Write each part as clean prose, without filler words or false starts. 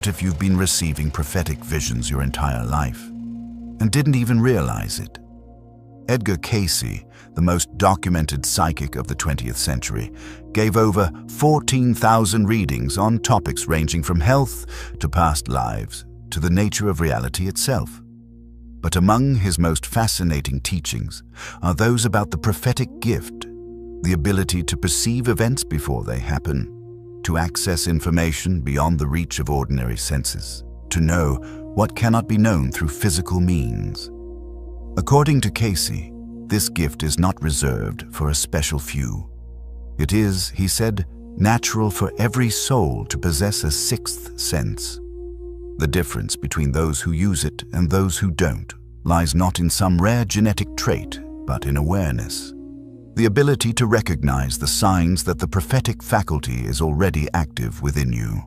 if you've been receiving prophetic visions your entire life and didn't even realize it. Edgar Cayce, the most documented psychic of the 20th century, gave over 14,000 readings on topics ranging from health to past lives to the nature of reality itself. But among his most fascinating teachings are those about the prophetic gift, the ability to perceive events before they happen, to access information beyond the reach of ordinary senses, to know what cannot be known through physical means. According to Cayce, this gift is not reserved for a special few. It is, he said, natural for every soul to possess a sixth sense. The difference between those who use it and those who don't lies not in some rare genetic trait, but in awareness. The ability to recognize the signs that the prophetic faculty is already active within you.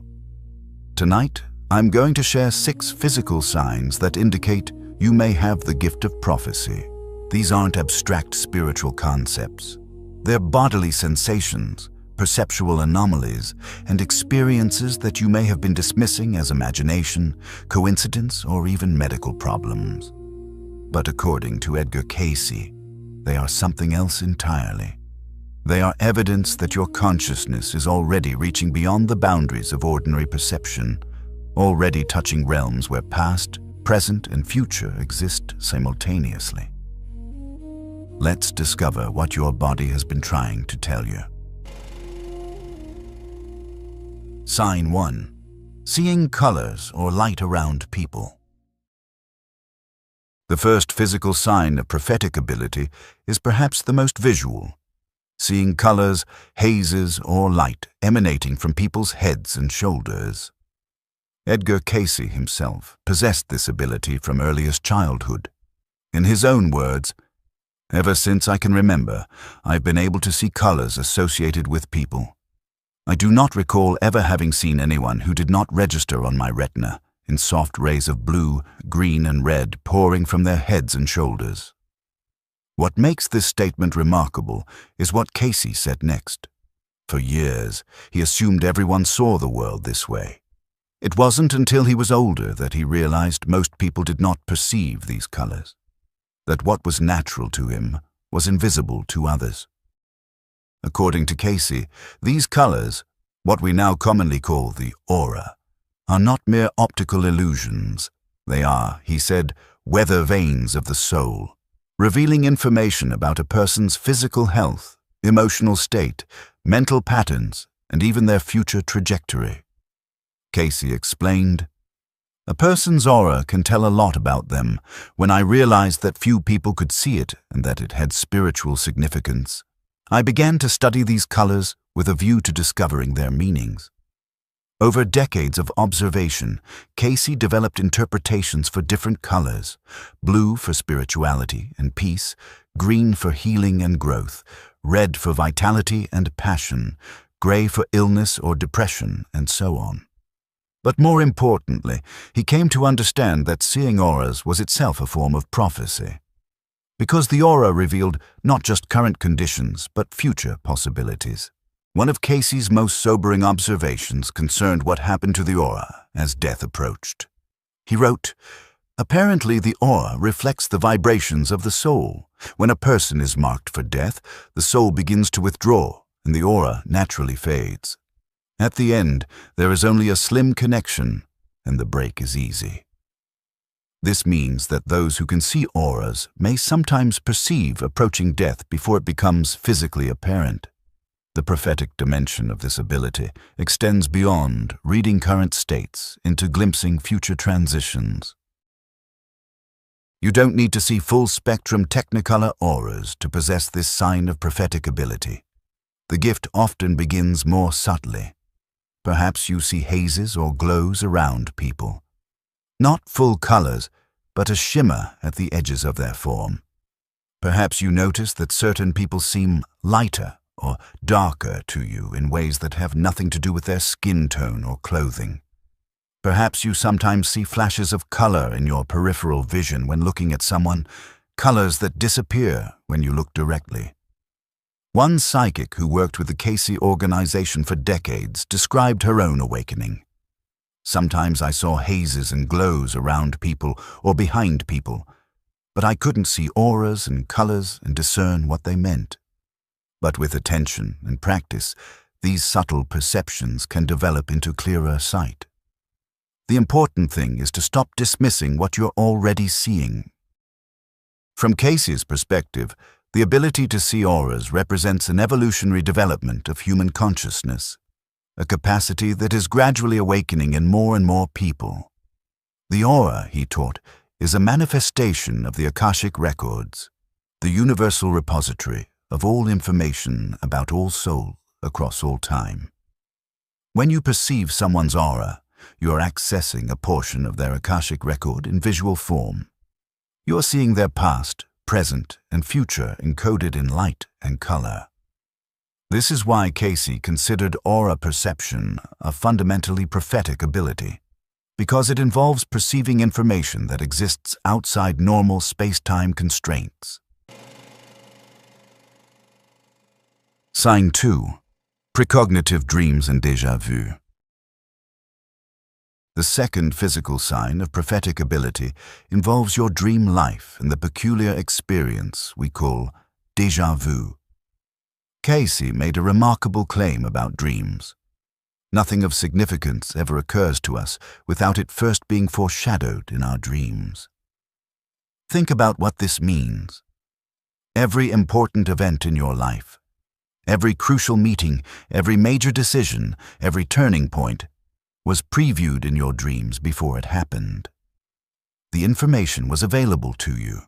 Tonight, I'm going to share 6 physical signs that indicate you may have the gift of prophecy. These aren't abstract spiritual concepts. They're bodily sensations, perceptual anomalies, and experiences that you may have been dismissing as imagination, coincidence, or even medical problems. But according to Edgar Cayce, they are something else entirely. They are evidence that your consciousness is already reaching beyond the boundaries of ordinary perception, already touching realms where past, present, and future exist simultaneously. Let's discover what your body has been trying to tell you. Sign 1. Seeing colors or light around people. The first physical sign of prophetic ability is perhaps the most visual. Seeing colors, hazes, or light emanating from people's heads and shoulders. Edgar Cayce himself possessed this ability from earliest childhood. In his own words, "Ever since I can remember, I've been able to see colors associated with people. I do not recall ever having seen anyone who did not register on my retina in soft rays of blue, green, and red pouring from their heads and shoulders." What makes this statement remarkable is what Cayce said next. For years, he assumed everyone saw the world this way. It wasn't until he was older that he realized most people did not perceive these colors, that what was natural to him was invisible to others. According to Cayce, these colors, what we now commonly call the aura, are not mere optical illusions. They are, he said, weather vanes of the soul, revealing information about a person's physical health, emotional state, mental patterns, and even their future trajectory. Cayce explained, "A person's aura can tell a lot about them. When I realized that few people could see it and that it had spiritual significance, I began to study these colors with a view to discovering their meanings." Over decades of observation, Cayce developed interpretations for different colors: blue for spirituality and peace, green for healing and growth, red for vitality and passion, gray for illness or depression, and so on. But more importantly, he came to understand that seeing auras was itself a form of prophecy. Because the aura revealed not just current conditions, but future possibilities. One of Cayce's most sobering observations concerned what happened to the aura as death approached. He wrote, "Apparently the aura reflects the vibrations of the soul. When a person is marked for death, the soul begins to withdraw, and the aura naturally fades. At the end, there is only a slim connection, and the break is easy." This means that those who can see auras may sometimes perceive approaching death before it becomes physically apparent. The prophetic dimension of this ability extends beyond reading current states into glimpsing future transitions. You don't need to see full-spectrum technicolor auras to possess this sign of prophetic ability. The gift often begins more subtly. Perhaps you see hazes or glows around people. Not full colors, but a shimmer at the edges of their form. Perhaps you notice that certain people seem lighter or darker to you in ways that have nothing to do with their skin tone or clothing. Perhaps you sometimes see flashes of color in your peripheral vision when looking at someone, colors that disappear when you look directly. One psychic who worked with the Cayce organization for decades described her own awakening. Sometimes I saw hazes and glows around people or behind people, but I couldn't see auras and colors and discern what they meant. But with attention and practice, these subtle perceptions can develop into clearer sight. The important thing is to stop dismissing what you're already seeing. From Casey's perspective, the ability to see auras represents an evolutionary development of human consciousness, a capacity that is gradually awakening in more and more people. The aura, he taught, is a manifestation of the Akashic records, the universal repository of all information about all souls across all time. When you perceive someone's aura, you are accessing a portion of their Akashic record in visual form. You are seeing their past, present, and future encoded in light and color. This is why Casey considered aura perception a fundamentally prophetic ability, because it involves perceiving information that exists outside normal space-time constraints. Sign 2. Precognitive dreams and déjà vu. The second physical sign of prophetic ability involves your dream life and the peculiar experience we call déjà vu. Casey made a remarkable claim about dreams. Nothing of significance ever occurs to us without it first being foreshadowed in our dreams. Think about what this means. Every important event in your life, every crucial meeting, every major decision, every turning point, was previewed in your dreams before it happened. The information was available to you.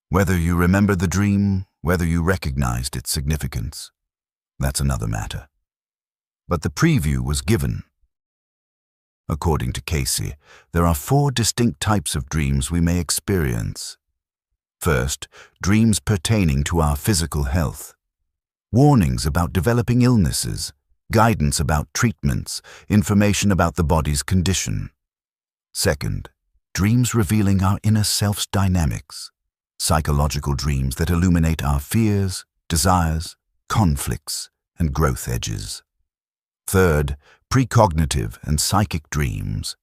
Whether you remembered the dream, whether you recognized its significance, that's another matter. But the preview was given. According to Casey, there are 4 distinct types of dreams we may experience. First, dreams pertaining to our physical health. Warnings about developing illnesses, guidance about treatments, information about the body's condition. Second, dreams revealing our inner self's dynamics, psychological dreams that illuminate our fears, desires, conflicts, and growth edges. Third, precognitive and psychic dreams,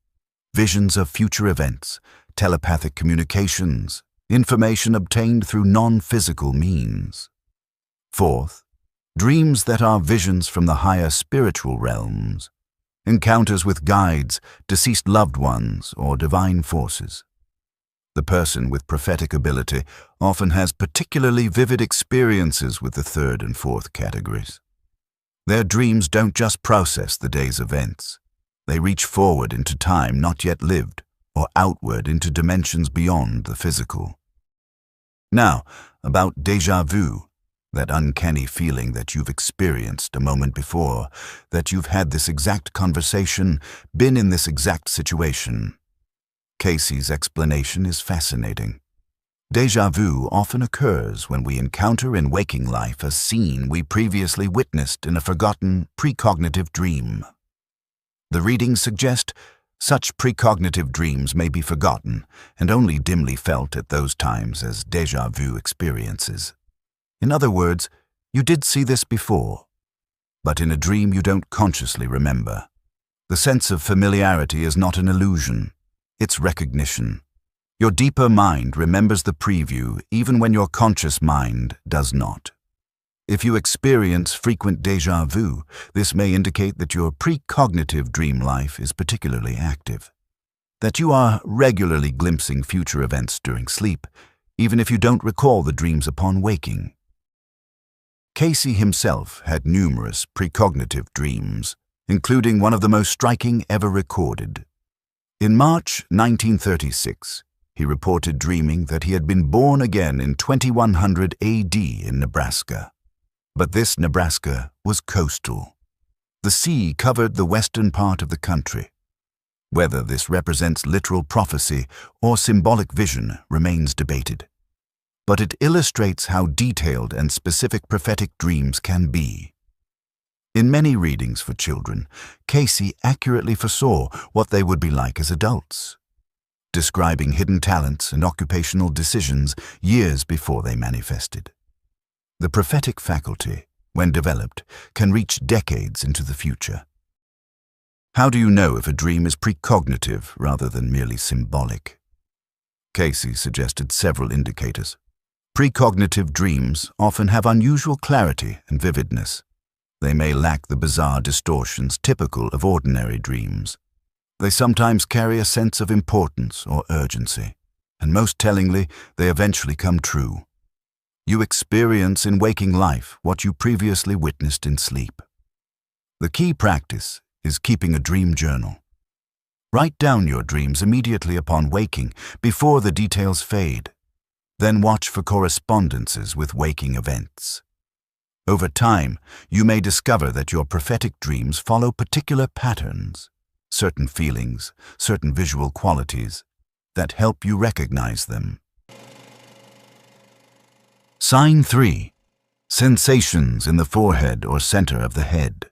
visions of future events, telepathic communications, information obtained through non-physical means. Fourth, dreams that are visions from the higher spiritual realms, encounters with guides, deceased loved ones, or divine forces. The person with prophetic ability often has particularly vivid experiences with the third and fourth categories. Their dreams don't just process the day's events. They reach forward into time not yet lived, or outward into dimensions beyond the physical. Now, about déjà vu. That uncanny feeling that you've experienced a moment before, that you've had this exact conversation, been in this exact situation. Casey's explanation is fascinating. Déjà vu often occurs when we encounter in waking life a scene we previously witnessed in a forgotten precognitive dream. The readings suggest such precognitive dreams may be forgotten and only dimly felt at those times as déjà vu experiences. In other words, you did see this before, but in a dream you don't consciously remember. The sense of familiarity is not an illusion, it's recognition. Your deeper mind remembers the preview even when your conscious mind does not. If you experience frequent déjà vu, this may indicate that your precognitive dream life is particularly active, that you are regularly glimpsing future events during sleep, even if you don't recall the dreams upon waking. Casey himself had numerous precognitive dreams, including one of the most striking ever recorded. In March 1936, he reported dreaming that he had been born again in 2100 AD in Nebraska. But this Nebraska was coastal. The sea covered the western part of the country. Whether this represents literal prophecy or symbolic vision remains debated. But it illustrates how detailed and specific prophetic dreams can be. In many readings for children, Casey accurately foresaw what they would be like as adults, describing hidden talents and occupational decisions years before they manifested. The prophetic faculty, when developed, can reach decades into the future. How do you know if a dream is precognitive rather than merely symbolic? Casey suggested several indicators. Precognitive dreams often have unusual clarity and vividness. They may lack the bizarre distortions typical of ordinary dreams. They sometimes carry a sense of importance or urgency, and most tellingly, they eventually come true. You experience in waking life what you previously witnessed in sleep. The key practice is keeping a dream journal. Write down your dreams immediately upon waking, before the details fade. Then watch for correspondences with waking events. Over time, you may discover that your prophetic dreams follow particular patterns, certain feelings, certain visual qualities, that help you recognize them. Sign 3. Sensations in the forehead or center of the head.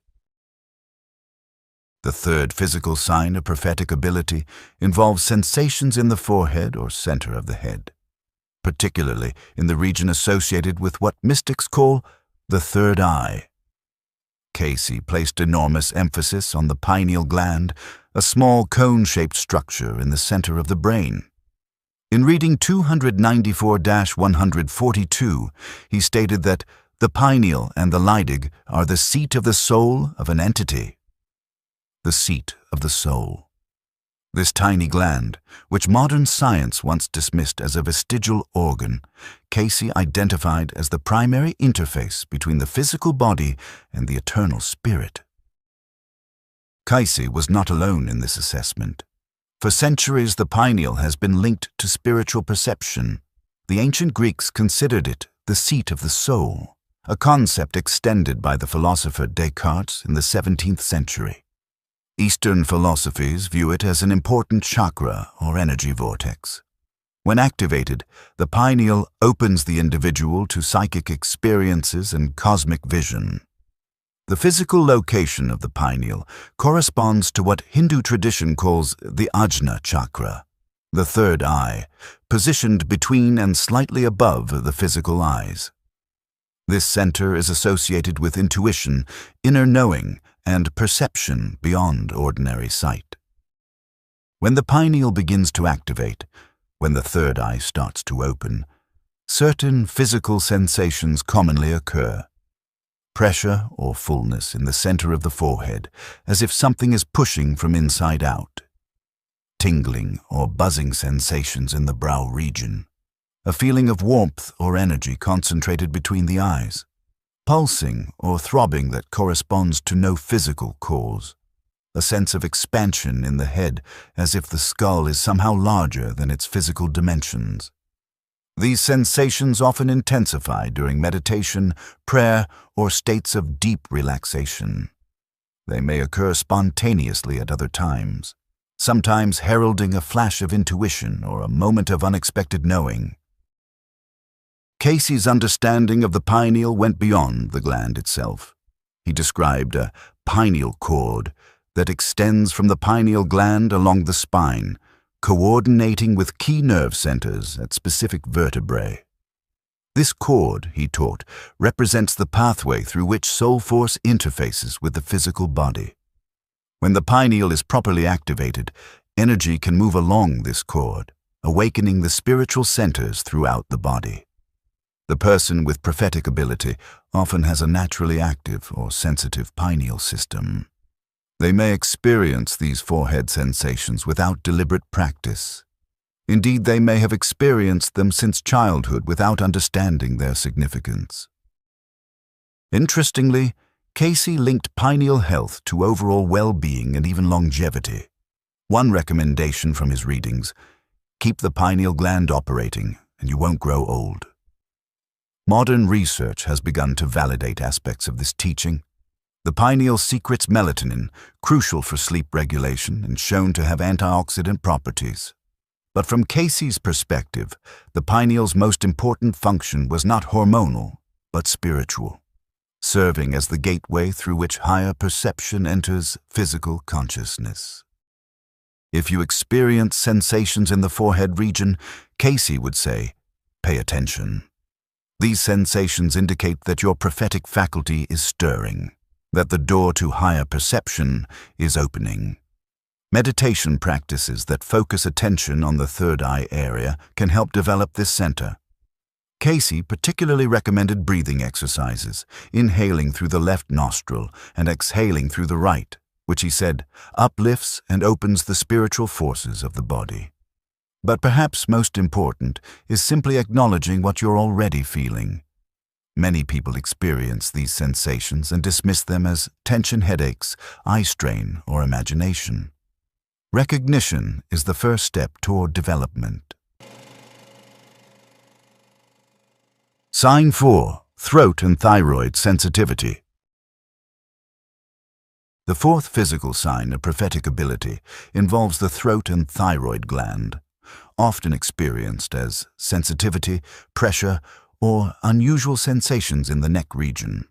The third physical sign of prophetic ability involves sensations in the forehead or center of the head, particularly in the region associated with what mystics call the third eye. Casey placed enormous emphasis on the pineal gland, a small cone-shaped structure in the center of the brain. In reading 294-142, he stated that the pineal and the Leidig are the seat of the soul of an entity. The seat of the soul. This tiny gland, which modern science once dismissed as a vestigial organ, Casey identified as the primary interface between the physical body and the eternal spirit. Casey was not alone in this assessment. For centuries, the pineal has been linked to spiritual perception. The ancient Greeks considered it the seat of the soul, a concept extended by the philosopher Descartes in the 17th century. Eastern philosophies view it as an important chakra or energy vortex. When activated, the pineal opens the individual to psychic experiences and cosmic vision. The physical location of the pineal corresponds to what Hindu tradition calls the Ajna chakra, the third eye, positioned between and slightly above the physical eyes. This center is associated with intuition, inner knowing, and perception beyond ordinary sight. When the pineal begins to activate, when the third eye starts to open, certain physical sensations commonly occur. Pressure or fullness in the center of the forehead, as if something is pushing from inside out. Tingling or buzzing sensations in the brow region. A feeling of warmth or energy concentrated between the eyes. Pulsing or throbbing that corresponds to no physical cause. A sense of expansion in the head, as if the skull is somehow larger than its physical dimensions. These sensations often intensify during meditation, prayer, or states of deep relaxation. They may occur spontaneously at other times, sometimes heralding a flash of intuition or a moment of unexpected knowing. Casey's understanding of the pineal went beyond the gland itself. He described a pineal cord that extends from the pineal gland along the spine, coordinating with key nerve centers at specific vertebrae. This cord, he taught, represents the pathway through which soul force interfaces with the physical body. When the pineal is properly activated, energy can move along this cord, awakening the spiritual centers throughout the body. The person with prophetic ability often has a naturally active or sensitive pineal system. They may experience these forehead sensations without deliberate practice. Indeed, they may have experienced them since childhood without understanding their significance. Interestingly, Casey linked pineal health to overall well-being and even longevity. One recommendation from his readings: keep the pineal gland operating and you won't grow old. Modern research has begun to validate aspects of this teaching. The pineal secretes melatonin, crucial for sleep regulation and shown to have antioxidant properties. But from Casey's perspective, the pineal's most important function was not hormonal, but spiritual, serving as the gateway through which higher perception enters physical consciousness. If you experience sensations in the forehead region, Casey would say, pay attention. These sensations indicate that your prophetic faculty is stirring. that the door to higher perception is opening. Meditation practices that focus attention on the third eye area can help develop this center. Casey particularly recommended breathing exercises, inhaling through the left nostril and exhaling through the right, which he said uplifts and opens the spiritual forces of the body. But perhaps most important is simply acknowledging what you're already feeling. Many people experience these sensations and dismiss them as tension headaches, eye strain, or imagination. Recognition is the first step toward development. Sign 4. Throat and thyroid sensitivity. The fourth physical sign of prophetic ability involves the throat and thyroid gland, often experienced as sensitivity, pressure, or unusual sensations in the neck region.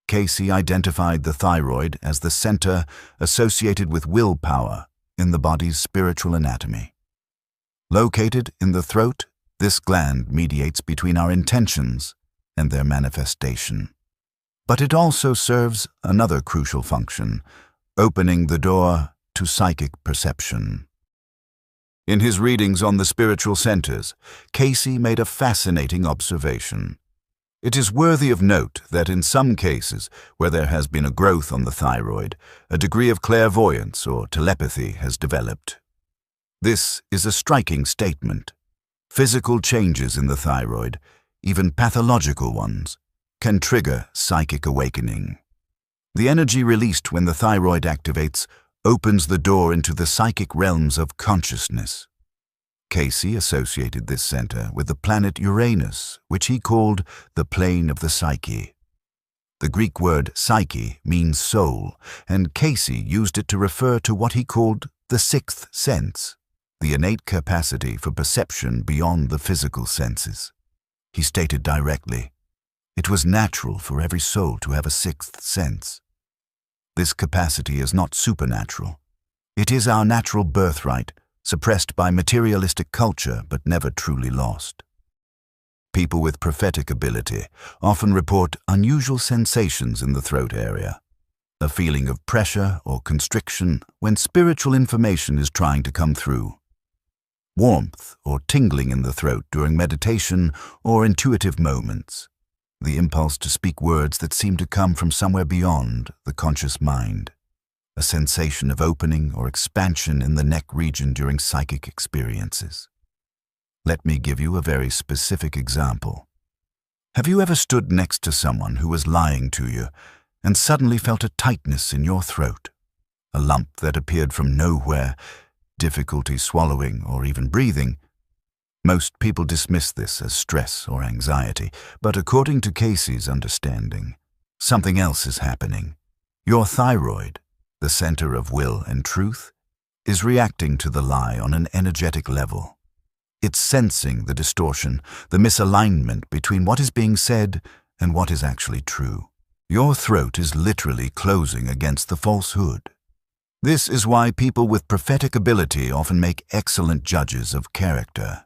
Casey identified the thyroid as the center associated with willpower in the body's spiritual anatomy. Located in the throat, this gland mediates between our intentions and their manifestation. But it also serves another crucial function, opening the door to psychic perception. In his readings on the spiritual centers, Casey made a fascinating observation. It is worthy of note that in some cases where there has been a growth on the thyroid, a degree of clairvoyance or telepathy has developed. This is a striking statement. Physical changes in the thyroid, even pathological ones, can trigger psychic awakening. The energy released when the thyroid activates opens the door into the psychic realms of consciousness. Casey associated this center with the planet Uranus, which he called the plane of the psyche. The Greek word psyche means soul, and Casey used it to refer to what he called the sixth sense, the innate capacity for perception beyond the physical senses. He stated directly, it was natural for every soul to have a sixth sense. This capacity is not supernatural. It is our natural birthright, suppressed by materialistic culture but never truly lost. People with prophetic ability often report unusual sensations in the throat area, a feeling of pressure or constriction when spiritual information is trying to come through. Warmth or tingling in the throat during meditation or intuitive moments. The impulse to speak words that seem to come from somewhere beyond the conscious mind. A sensation of opening or expansion in the neck region during psychic experiences. Let me give you a very specific example. Have you ever stood next to someone who was lying to you and suddenly felt a tightness in your throat? A lump that appeared from nowhere, difficulty swallowing or even breathing? Most people dismiss this as stress or anxiety, but according to Casey's understanding, something else is happening. Your thyroid, the center of will and truth, is reacting to the lie on an energetic level. It's sensing the distortion, the misalignment between what is being said and what is actually true. Your throat is literally closing against the falsehood. This is why people with prophetic ability often make excellent judges of character.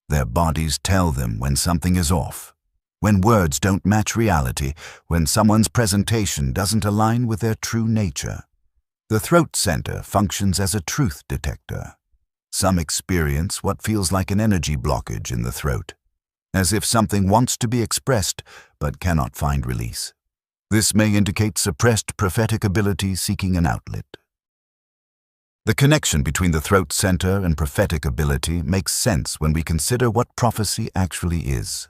Their bodies tell them when something is off, when words don't match reality, when someone's presentation doesn't align with their true nature. The throat center functions as a truth detector. Some experience what feels like an energy blockage in the throat, as if something wants to be expressed but cannot find release. This may indicate suppressed prophetic ability seeking an outlet. The connection between the throat center and prophetic ability makes sense when we consider what prophecy actually is.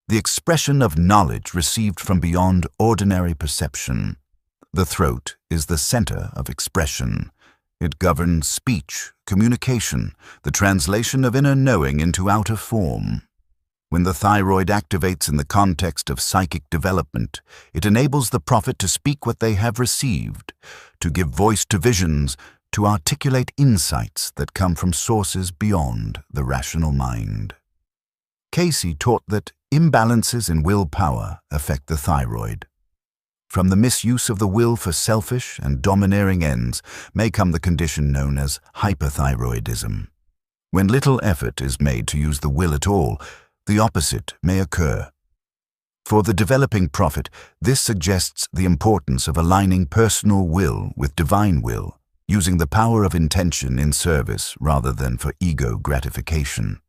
The expression of knowledge received from beyond ordinary perception. The throat is the center of expression. It governs speech, communication, the translation of inner knowing into outer form. When the thyroid activates in the context of psychic development, it enables the prophet to speak what they have received, to give voice to visions, to articulate insights that come from sources beyond the rational mind. Casey taught that imbalances in willpower affect the thyroid. From the misuse of the will for selfish and domineering ends may come the condition known as hyperthyroidism. When little effort is made to use the will at all, the opposite may occur. For the developing prophet, this suggests the importance of aligning personal will with divine will, using the power of intention in service rather than for ego gratification.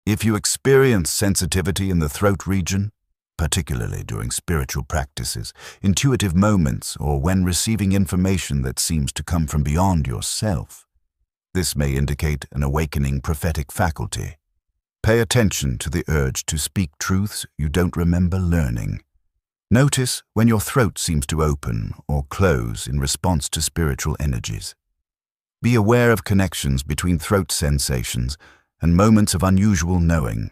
If you experience sensitivity in the throat region, particularly during spiritual practices, intuitive moments, or when receiving information that seems to come from beyond yourself, this may indicate an awakening prophetic faculty. Pay attention to the urge to speak truths you don't remember learning. Notice when your throat seems to open or close in response to spiritual energies. Be aware of connections between throat sensations and moments of unusual knowing.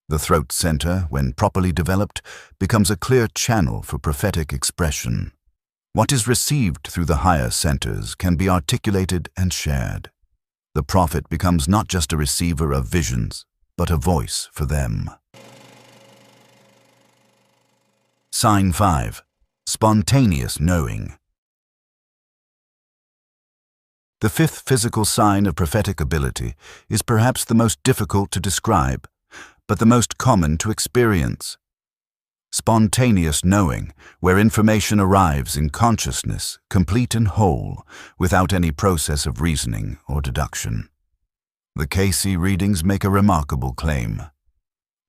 The throat center, when properly developed, becomes a clear channel for prophetic expression. What is received through the higher centers can be articulated and shared. The prophet becomes not just a receiver of visions, but a voice for them. Sign 5. Spontaneous knowing. The fifth physical sign of prophetic ability is perhaps the most difficult to describe, but the most common to experience. Spontaneous knowing, where information arrives in consciousness, complete and whole, without any process of reasoning or deduction. The KC readings make a remarkable claim.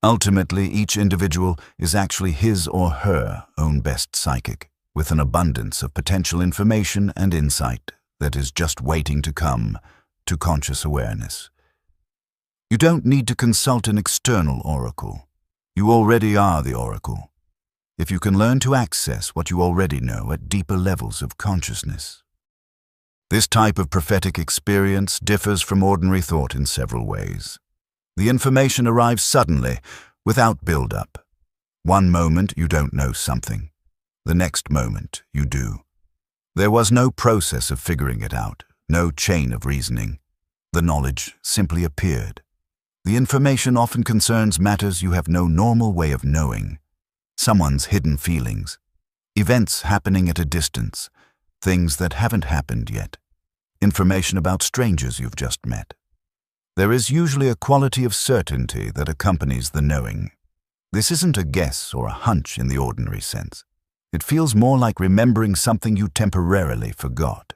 Ultimately, each individual is actually his or her own best psychic, with an abundance of potential information and insight that is just waiting to come to conscious awareness. You don't need to consult an external oracle. You already are the oracle, if you can learn to access what you already know at deeper levels of consciousness. This type of prophetic experience differs from ordinary thought in several ways. The information arrives suddenly, without build-up. One moment you don't know something. The next moment you do. There was no process of figuring it out, no chain of reasoning. The knowledge simply appeared. The information often concerns matters you have no normal way of knowing. Someone's hidden feelings, events happening at a distance, things that haven't happened yet, information about strangers you've just met. There is usually a quality of certainty that accompanies the knowing. This isn't a guess or a hunch in the ordinary sense. It feels more like remembering something you temporarily forgot.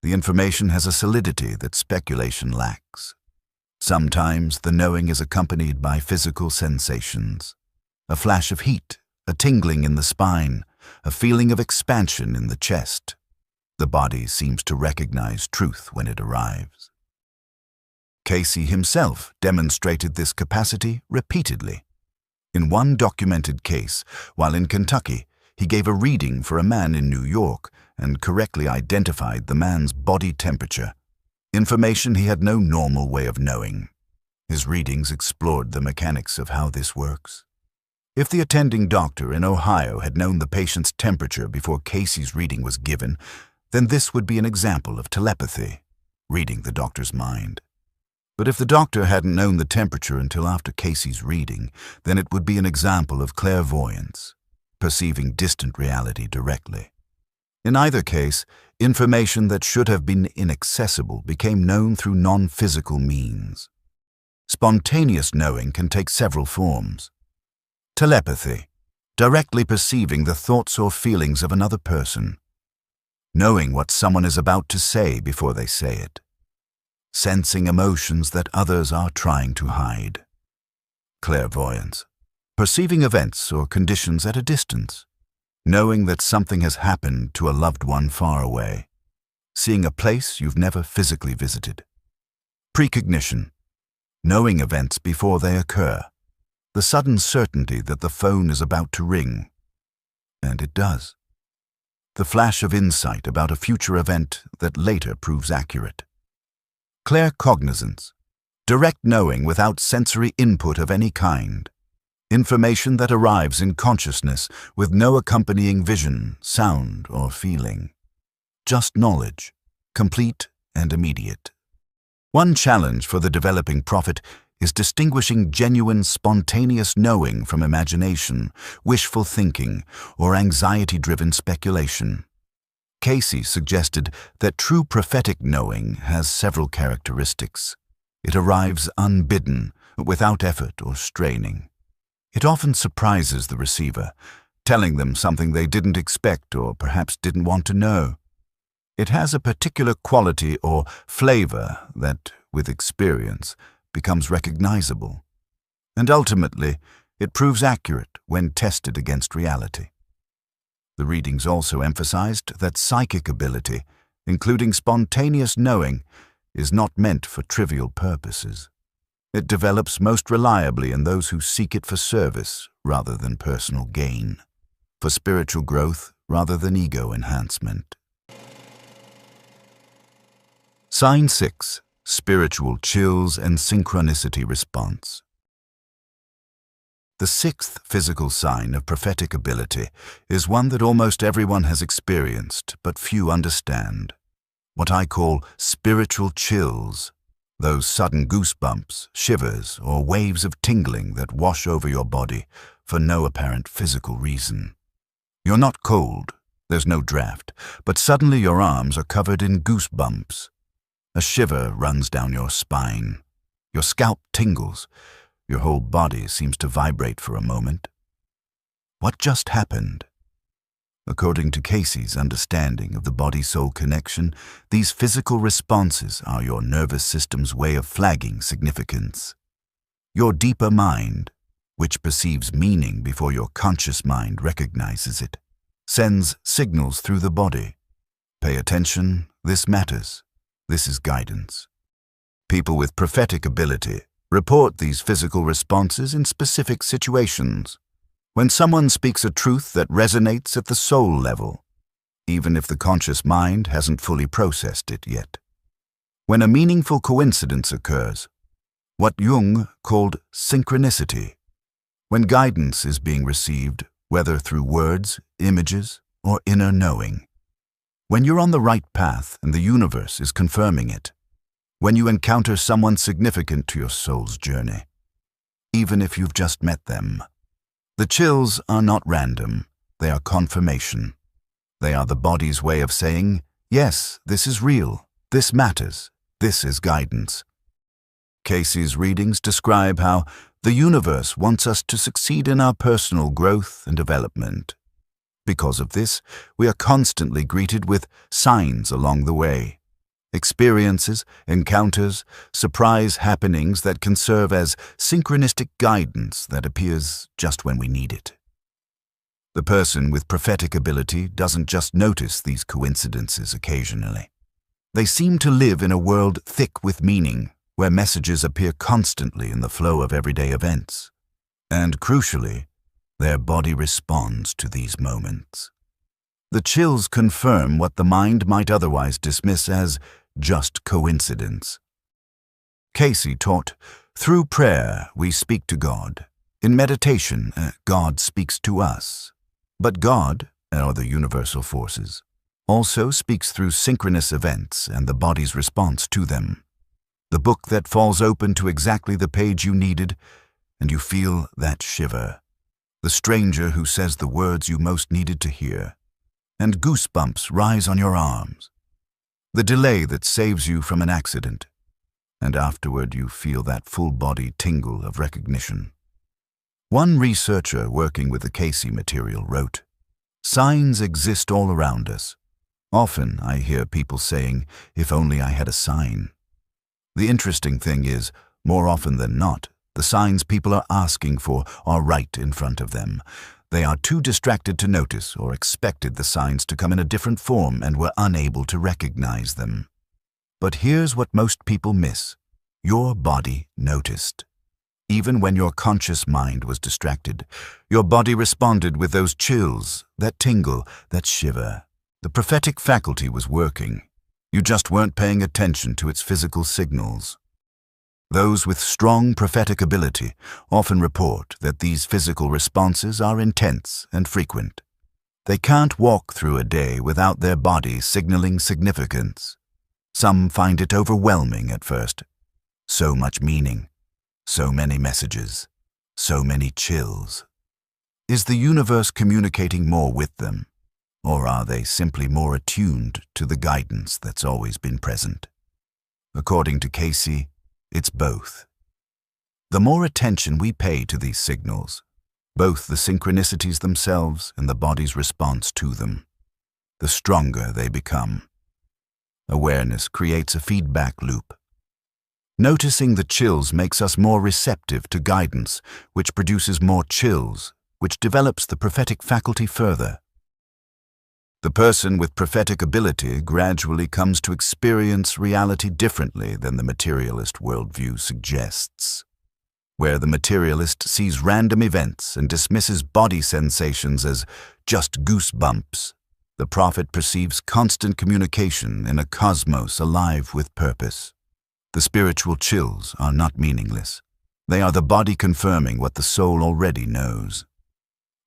The information has a solidity that speculation lacks. Sometimes the knowing is accompanied by physical sensations. A flash of heat, a tingling in the spine, a feeling of expansion in the chest. The body seems to recognize truth when it arrives. Casey himself demonstrated this capacity repeatedly. In one documented case, while in Kentucky, he gave a reading for a man in New York and correctly identified the man's body temperature, information he had no normal way of knowing. His readings explored the mechanics of how this works. If the attending doctor in Ohio had known the patient's temperature before Casey's reading was given, then this would be an example of telepathy, reading the doctor's mind. But if the doctor hadn't known the temperature until after Casey's reading, then it would be an example of clairvoyance, perceiving distant reality directly. In either case, information that should have been inaccessible became known through non-physical means. Spontaneous knowing can take several forms. Telepathy, directly perceiving the thoughts or feelings of another person. Knowing what someone is about to say before they say it. Sensing emotions that others are trying to hide. Clairvoyance, perceiving events or conditions at a distance. Knowing that something has happened to a loved one far away. Seeing a place you've never physically visited. Precognition, knowing events before they occur. The sudden certainty that the phone is about to ring. And it does. The flash of insight about a future event that later proves accurate. Claircognizance, direct knowing without sensory input of any kind. Information that arrives in consciousness with no accompanying vision, sound, or feeling. Just knowledge, complete and immediate. One challenge for the developing prophet is distinguishing genuine, spontaneous knowing from imagination, wishful thinking, or anxiety-driven speculation. Casey suggested that true prophetic knowing has several characteristics. It arrives unbidden, without effort or straining. It often surprises the receiver, telling them something they didn't expect or perhaps didn't want to know. It has a particular quality or flavor that, with experience, becomes recognizable. And ultimately, it proves accurate when tested against reality. The readings also emphasized that psychic ability, including spontaneous knowing, is not meant for trivial purposes. It develops most reliably in those who seek it for service rather than personal gain, for spiritual growth rather than ego enhancement. Sign 6. Spiritual chills and synchronicity response. The 6th physical sign of prophetic ability is one that almost everyone has experienced, but few understand. What I call spiritual chills, those sudden goosebumps, shivers, or waves of tingling that wash over your body for no apparent physical reason. You're not cold, there's no draft, but suddenly your arms are covered in goosebumps. A shiver runs down your spine. Your scalp tingles. Your whole body seems to vibrate for a moment. What just happened? According to Casey's understanding of the body-soul connection, these physical responses are your nervous system's way of flagging significance. Your deeper mind, which perceives meaning before your conscious mind recognizes it, sends signals through the body. Pay attention, this matters. This is guidance. People with prophetic ability report these physical responses in specific situations. When someone speaks a truth that resonates at the soul level, even if the conscious mind hasn't fully processed it yet. When a meaningful coincidence occurs, what Jung called synchronicity. When guidance is being received, whether through words, images, or inner knowing. When you're on the right path and the universe is confirming it. When you encounter someone significant to your soul's journey, even if you've just met them. The chills are not random, they are confirmation. They are the body's way of saying, yes, this is real, this matters, this is guidance. Casey's readings describe how the universe wants us to succeed in our personal growth and development. Because of this, we are constantly greeted with signs along the way. Experiences, encounters, surprise happenings that can serve as synchronistic guidance that appears just when we need it. The person with prophetic ability doesn't just notice these coincidences occasionally. They seem to live in a world thick with meaning, where messages appear constantly in the flow of everyday events. And crucially, their body responds to these moments. The chills confirm what the mind might otherwise dismiss as just coincidence. Casey taught, through prayer we speak to God. In meditation, God speaks to us. But God, or the universal forces, also speaks through synchronous events and the body's response to them. The book that falls open to exactly the page you needed, and you feel that shiver. The stranger who says the words you most needed to hear. And goosebumps rise on your arms. The delay that saves you from an accident, and afterward you feel that full-body tingle of recognition. One researcher working with the Casey material wrote, "Signs exist all around us. Often I hear people saying, if only I had a sign." The interesting thing is, more often than not, the signs people are asking for are right in front of them. They are too distracted to notice or expected the signs to come in a different form and were unable to recognize them. But here's what most people miss. Your body noticed. Even when your conscious mind was distracted, your body responded with those chills, that tingle, that shiver. The prophetic faculty was working. You just weren't paying attention to its physical signals. Those with strong prophetic ability often report that these physical responses are intense and frequent. They can't walk through a day without their body signaling significance. Some find it overwhelming at first. So much meaning, so many messages, so many chills. Is the universe communicating more with them, or are they simply more attuned to the guidance that's always been present? According to Casey, it's both. The more attention we pay to these signals, both the synchronicities themselves and the body's response to them. The stronger they become. Awareness creates a feedback loop. Noticing the chills makes us more receptive to guidance, which produces more chills, which develops the prophetic faculty further. The person with prophetic ability gradually comes to experience reality differently than the materialist worldview suggests. Where the materialist sees random events and dismisses body sensations as just goosebumps, the prophet perceives constant communication in a cosmos alive with purpose. The spiritual chills are not meaningless. They are the body confirming what the soul already knows.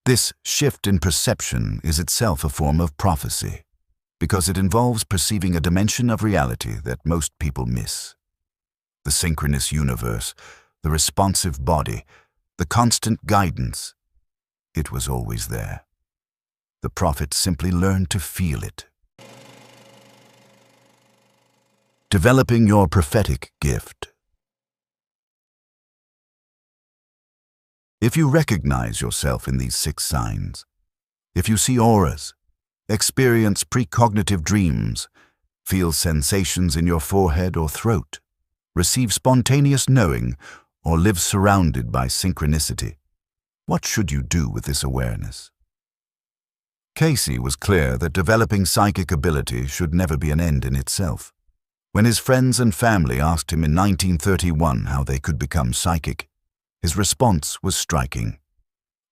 This shift in perception is itself a form of prophecy, because it involves perceiving a dimension of reality that most people miss. The synchronous universe, the responsive body, the constant guidance, it was always there. The prophet simply learned to feel it. Developing your prophetic gift. If you recognize yourself in these 6 signs, if you see auras, experience precognitive dreams, feel sensations in your forehead or throat, receive spontaneous knowing, or live surrounded by synchronicity, what should you do with this awareness? Casey was clear that developing psychic ability should never be an end in itself. When his friends and family asked him in 1931 how they could become psychic, his response was striking.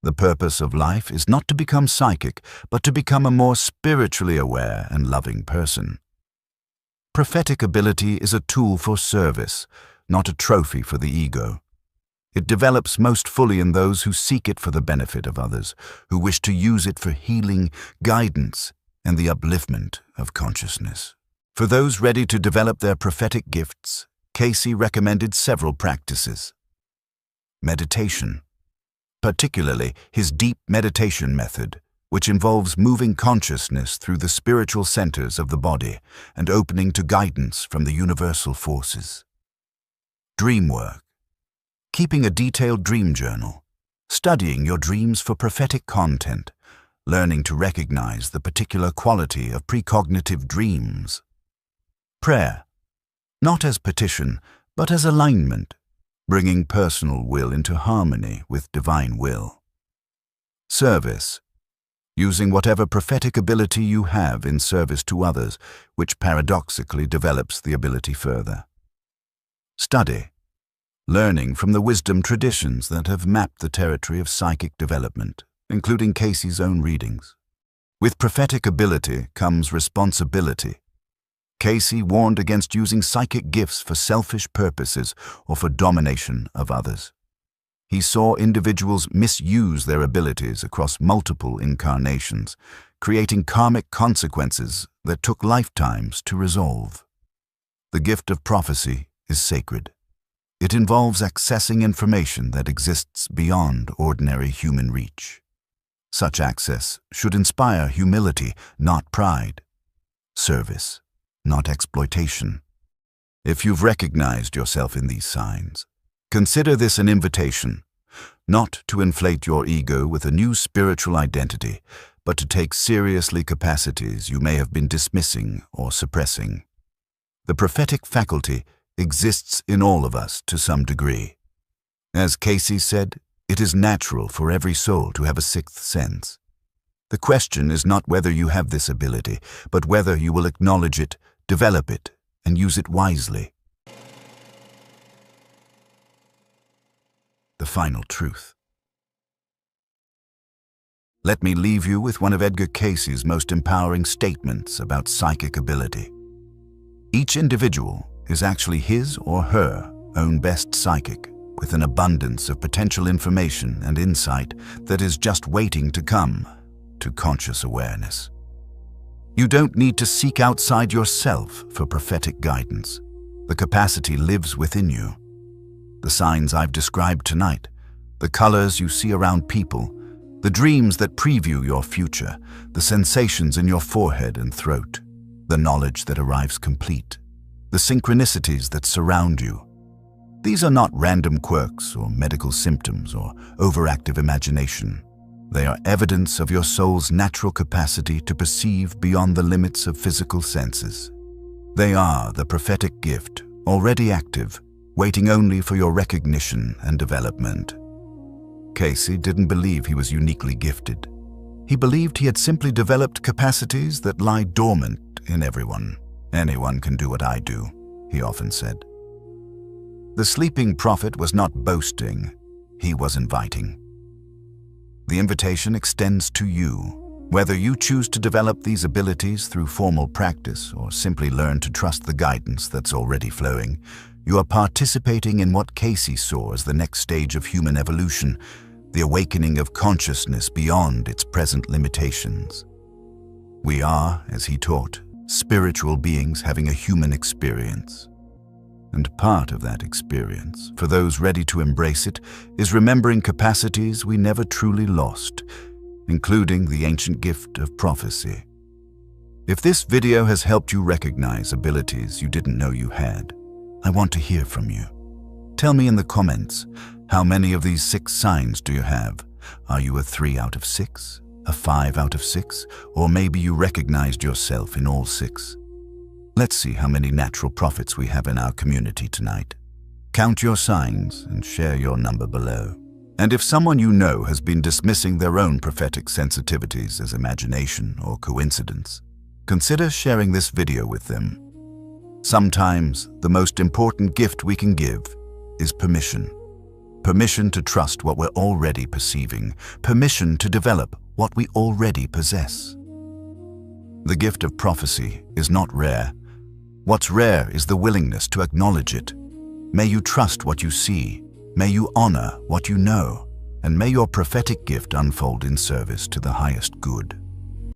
The purpose of life is not to become psychic, but to become a more spiritually aware and loving person. Prophetic ability is a tool for service, not a trophy for the ego. It develops most fully in those who seek it for the benefit of others, who wish to use it for healing, guidance, and the upliftment of consciousness. For those ready to develop their prophetic gifts, Casey recommended several practices. Meditation, particularly his deep meditation method, which involves moving consciousness through the spiritual centers of the body and opening to guidance from the universal forces. Dream work, keeping a detailed dream journal, studying your dreams for prophetic content, learning to recognize the particular quality of precognitive dreams. Prayer, not as petition, but as alignment, bringing personal will into harmony with divine will. Service, using whatever prophetic ability you have in service to others, which paradoxically develops the ability further. Study, learning from the wisdom traditions that have mapped the territory of psychic development, including Casey's own readings. With prophetic ability comes responsibility. Casey warned against using psychic gifts for selfish purposes or for domination of others. He saw individuals misuse their abilities across multiple incarnations, creating karmic consequences that took lifetimes to resolve. The gift of prophecy is sacred. It involves accessing information that exists beyond ordinary human reach. Such access should inspire humility, not pride. Service, not exploitation. If you've recognized yourself in these signs, consider this an invitation, not to inflate your ego with a new spiritual identity, but to take seriously capacities you may have been dismissing or suppressing. The prophetic faculty exists in all of us to some degree. As Casey said, it is natural for every soul to have a 6th sense. The question is not whether you have this ability, but whether you will acknowledge it, develop it, and use it wisely. The final truth. Let me leave you with one of Edgar Casey's most empowering statements about psychic ability. Each individual is actually his or her own best psychic, with an abundance of potential information and insight that is just waiting to come to conscious awareness. You don't need to seek outside yourself for prophetic guidance. The capacity lives within you. The signs I've described tonight, the colors you see around people, the dreams that preview your future, the sensations in your forehead and throat, the knowledge that arrives complete, the synchronicities that surround you. These are not random quirks or medical symptoms or overactive imagination. They are evidence of your soul's natural capacity to perceive beyond the limits of physical senses. They are the prophetic gift, already active, waiting only for your recognition and development. Casey didn't believe he was uniquely gifted. He believed he had simply developed capacities that lie dormant in everyone. "Anyone can do what I do," he often said. The sleeping prophet was not boasting, he was inviting. The invitation extends to you. Whether you choose to develop these abilities through formal practice or simply learn to trust the guidance that's already flowing, you are participating in what Casey saw as the next stage of human evolution, the awakening of consciousness beyond its present limitations. We are, as he taught, spiritual beings having a human experience. And part of that experience, for those ready to embrace it, is remembering capacities we never truly lost, including the ancient gift of prophecy. If this video has helped you recognize abilities you didn't know you had, I want to hear from you. Tell me in the comments, how many of these 6 signs do you have? Are you a 3 out of 6, a 5 out of 6, or maybe you recognized yourself in all 6? Let's see how many natural prophets we have in our community tonight. Count your signs and share your number below. And if someone you know has been dismissing their own prophetic sensitivities as imagination or coincidence, consider sharing this video with them. Sometimes the most important gift we can give is permission. Permission to trust what we're already perceiving. Permission to develop what we already possess. The gift of prophecy is not rare. What's rare is the willingness to acknowledge it. May you trust what you see. May you honor what you know. And may your prophetic gift unfold in service to the highest good.